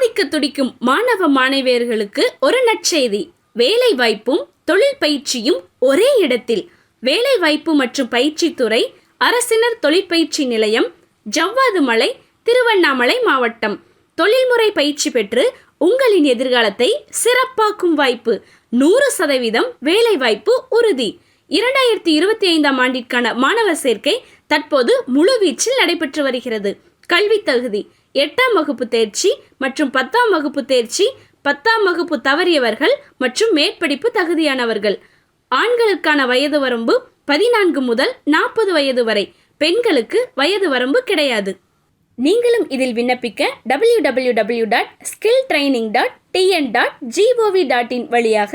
சாதிக்க துடிக்கும் மாணவ மாணவியர்களுக்கு ஒரு நற்செய்தி. வேலை வாய்ப்பும் தொழில் பயிற்சியும் ஒரே இடத்தில். வேலை வாய்ப்பு மற்றும் பயிற்சித்துறை, அரசினர் தொழிற்பயிற்சி நிலையம், ஜவ்வாது மலை, திருவண்ணாமலை மாவட்டம். தொழில்முறை பயிற்சி பெற்று உங்களின் எதிர்காலத்தை சிறப்பாக்கும் வாய்ப்பு. 100% வேலை வாய்ப்பு உறுதி. 2025 ஆண்டிற்கான மாணவர் சேர்க்கை தற்போது முழுவீச்சில் நடைபெற்று வருகிறது. கல்வி தகுதி: 8ஆம் வகுப்பு தேர்ச்சி மற்றும் 10ஆம் வகுப்பு தேர்ச்சி, 10ஆம் வகுப்பு தவறியவர்கள் மற்றும் மேற்படிப்பு தகுதியானவர்கள். ஆண்களுக்கான வயது வரம்பு 14 முதல் 40 வயது வரை. பெண்களுக்கு வயது வரம்பு கிடையாது. நீங்களும் இதில் விண்ணப்பிக்க www.skilltraining.tn.gov.in வழியாக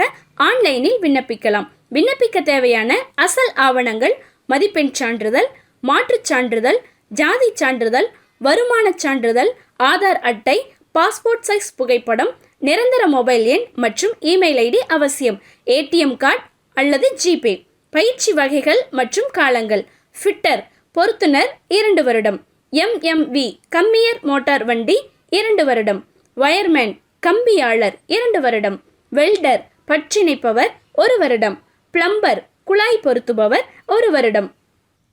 ஆன்லைனில் விண்ணப்பிக்கலாம். விண்ணப்பிக்க தேவையான அசல் ஆவணங்கள்: மதிப்பெண் சான்றிதழ், மாற்றுச் சான்றிதழ், ஜாதி சான்றிதழ், வருமானச் சான்றிதழ், ஆதார் அட்டை, பாஸ்போர்ட் சைஸ் புகைப்படம், நிரந்தர மொபைல் எண் மற்றும் இமெயில் ஐடி அவசியம். ஏடிஎம் கார்டு அல்லது ஜிபே. பயிற்சி வகைகள் மற்றும் காலங்கள்: ஃபிட்டர் பொருத்துனர் 2 வருடம், எம்எம்வி கம்மியர் மோட்டார் வண்டி 2 வருடம், வயர்மேன் கம்பியாளர் 2 வருடம், வெல்டர் பற்றிணைப்பவர் 1 வருடம், பிளம்பர் குழாய் பொருத்துபவர் 1 வருடம்.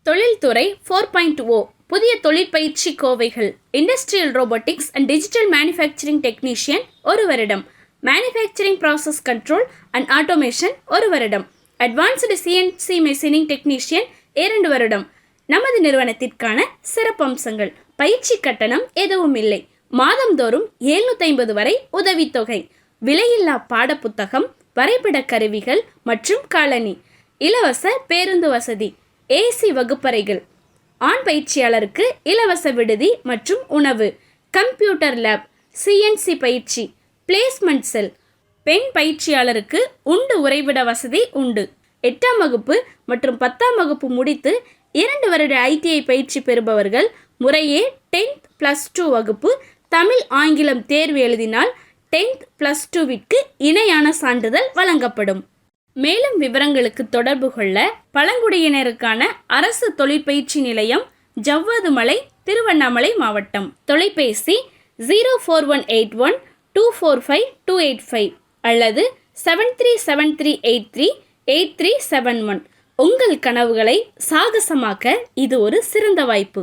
தொழில்துறை 4.0 புதிய தொழிற்பயிற்சி கோவைகள்: industrial robotics and digital manufacturing technician 1 வருடம், manufacturing process control and automation 1 வருடம், அட்வான்ஸ்டு சிஎன்சி மெஷினிங் டெக்னீஷியன் 2 வருடம். நமது நிறுவனத்திற்கான சிறப்பம்சங்கள்: பயிற்சி கட்டணம் எதுவும் இல்லை. மாதந்தோறும் 750 வரை உதவித்தொகை. விலையில்லா பாடப்புத்தகம், வரைபட கருவிகள் மற்றும் காலணி. இலவச பேருந்து வசதி. ஏசி வகுப்பறைகள். ஆண் பயிற்சியாளருக்கு இலவச விடுதி மற்றும் உணவு. கம்ப்யூட்டர் லேப், சிஎன்சி பயிற்சி, பிளேஸ்மெண்ட் செல். பெண் பயிற்சியாளருக்கு உண்டு உறைவிட வசதி உண்டு. 8ஆம் வகுப்பு மற்றும் 10ஆம் வகுப்பு முடித்து 2 வருட ஐடிஐ பயிற்சி பெறுபவர்கள் முறையே 10th + 2 வகுப்பு தமிழ் ஆங்கிலம் தேர்வு எழுதினால் 10th + 2விற்கு இணையான சான்றிதழ் வழங்கப்படும். மேலும் விவரங்களுக்கு தொடர்பு கொள்ள பழங்குடியினருக்கான அரசு தொழிற்பயிற்சி நிலையம், ஜவ்வாது மலை, திருவண்ணாமலை மாவட்டம். தொலைபேசி 04181245285 அல்லது 7373838371. உங்கள் கனவுகளை சாகசமாக்க இது ஒரு சிறந்த வாய்ப்பு.